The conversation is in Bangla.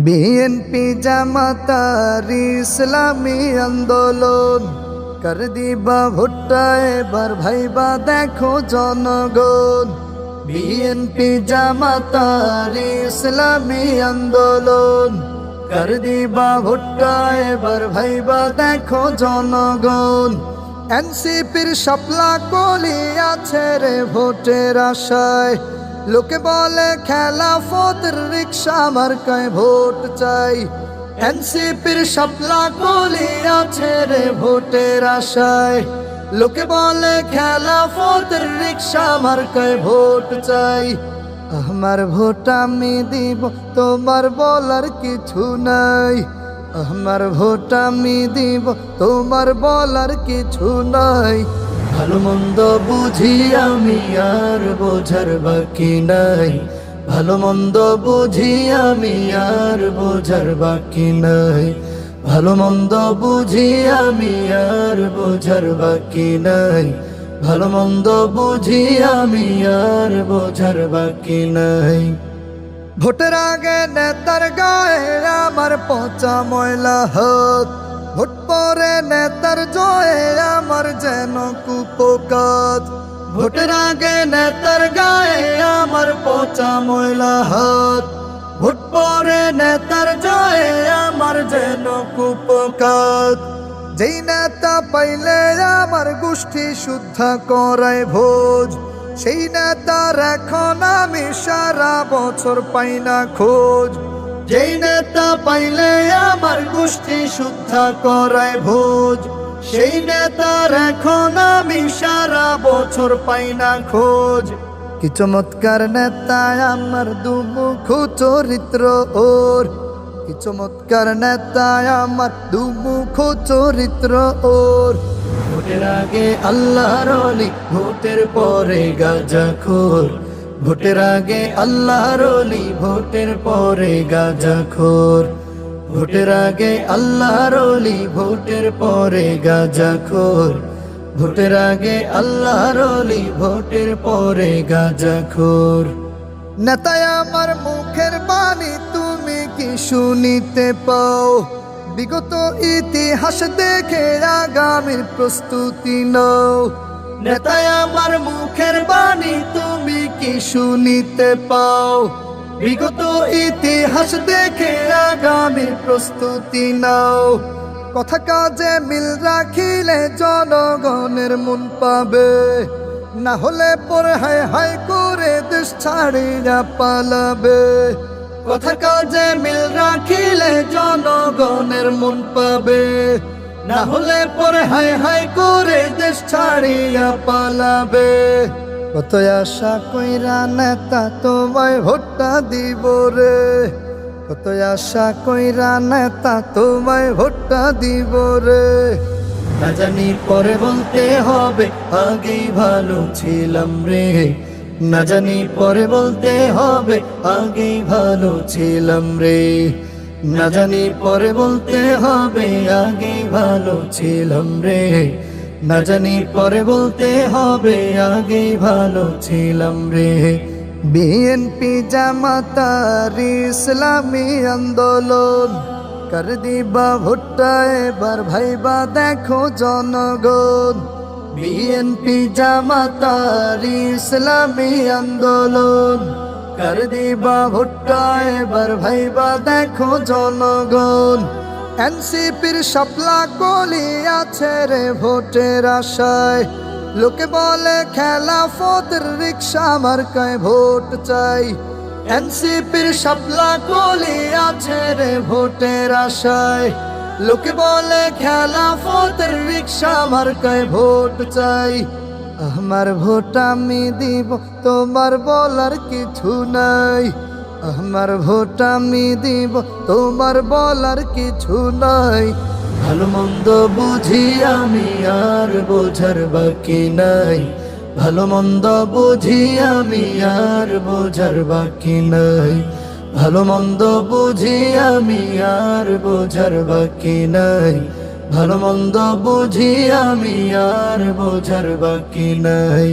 বিএনপি জামাতার ইসলামী আন্দোলন কর দিবা ভুট্টা এবার ভাইবা দেখো জনগণ। বিএনপি জামাতার ইসলামী আন্দোলন কর দিবা ভুট্টা এবার ভাইবা দেখো জনগণ। এনসিপির শাপলা কলি আছে রে ভোটের আশায়, লোকে বলে খেলাফতের রিক্সা মার্কায় ভোট চাই। এনসিপির শাপলা কলি আছে রে ভোটের আশায়, লোকে বলে খেলাফতের রিক্সা মার্কায় ভোট চাই। আমার ভোট আমি দিব, তোমার বলার কিছু নাই। আমার ভোট আমি দিব, তোমার বলার কিছু নাই। ভালো মন্দ বুঝি আমি আর বোঝার বাকি নাই। ভালো মন্দ বুঝি আমি আর বোঝার বাকি নাই। ভালো মন্দ বুঝি আমি আর বোঝার বাকি নাই। ভালো মন্দ বুঝি আমি আর বোঝার বাকি নাই। ভোটের আগে নেতার গায়ে আমার পচা ময়লা হাত, ভোট পরে নেতার জয়ে আমার যেন কুপোকাত। ভোটের আগে নেতার গায়ে আমার পচা ময়লা হাত, ভোট পরে নেতার জয়ে আমার যেন কুপোকাত। যেই নেতা পাইলে আমার গোষ্ঠী শুদ্ধা করায় ভোজ, সেই নেতার এখন আমি সারা বছর পাই না খোঁজ। যেই নেতা পাইলে আমার গোষ্ঠী শুদ্ধা করায় ভোজ, সেই নেতার এখন আমি সারা বছর পাই না খোঁজ। কি চমৎকার নেতা আমার দুমুখ চরিত্র ওর, কি চমৎকার নেতা আমার দুমুখ চরিত্র ওর। ভোটের আগে আল্লাহর ওলি, ভোটের পরে গাঁজাখোর। ভোটের আগে আল্লাহর ওলি, ভোটের পরে গাঁজাখোর। ভোটের আগে আল্লাহর ওলি, ভোটের পরে গাঁজাখোর। ভোটের আগে আল্লাহর ওলি, ভোটের পরে গাঁজাখোর। নেতায় আমার মুখের বাণী তুমি কি শুনিতে পাও? বিগত ইতিহাস দেখে আগামীর প্রস্তুতি নাও। নেতায় আমার মুখের বাণী তুমি কি শুনিতে পাও? বিগত ইতিহাস দেখে আগামীর প্রস্তুতি নাও। কথা কাজে মিল রাখিলে জনগণের মন পাবে, না হলে পরে হায় হায় করে দেশ ছাড়িয়া পালাবে। কথা কাজে মিল রাখিলে জনগণের মন পাবে, না হলে পরে হায় হায় করে দেশ ছাড়িয়া পালাবে। কত আশা কইরা নেতা তোমায় ভোটটা দিব রে, কত আশা কইরা নেতা তোমায় ভোটটা দিব রে। না জানি পরে বলতে হবে আগেই ভালো ছিলাম রে, না জানি পরে বলতে হবে আগেই ভালো ছিলাম রে। না জানি পরে বলতে হবে আগেই ভালো ছিলাম রে, না জানি পরে বলতে হবে আগেই ভালো ছিলাম রে। বিএনপি জামাতার ইসলামী আন্দোলন কর দিবা ভুট্টা এবার ভাইবা দেখো জনগণ। বিএনপি জামাতার ইসলামী আন্দোলন কর দিবা ভুট্টা এবার ভাইবা দেখো জনগণ। এনসিপির শাপলা কলি আছে রে ভোটের আশায়, লোকে বলে খেলাফতের রিক্সা মার্কায় ভোট চাই। এনসিপির শাপলা কলি আছে রে ভোটের আশায়, লোকে বলে খেলাফতের রিক্সা মার্কায় ভোট চাই। আমার ভোট আমি দিব, তোমার বলার কিছু নাই। আমার ভোট আমি দিব, তোমার বলার কিছু নাই। ভালো মন্দ বুঝি আমি আর বোঝার বাকি নাই। ভালো মন্দ বুঝি আমি আর বোঝার বাকি নাই। ভালো মন্দ বুঝি আমি আর বোঝার বাকি নাই। ভালো মন্দ বুঝি আমি আর বোঝার বাকি নাই।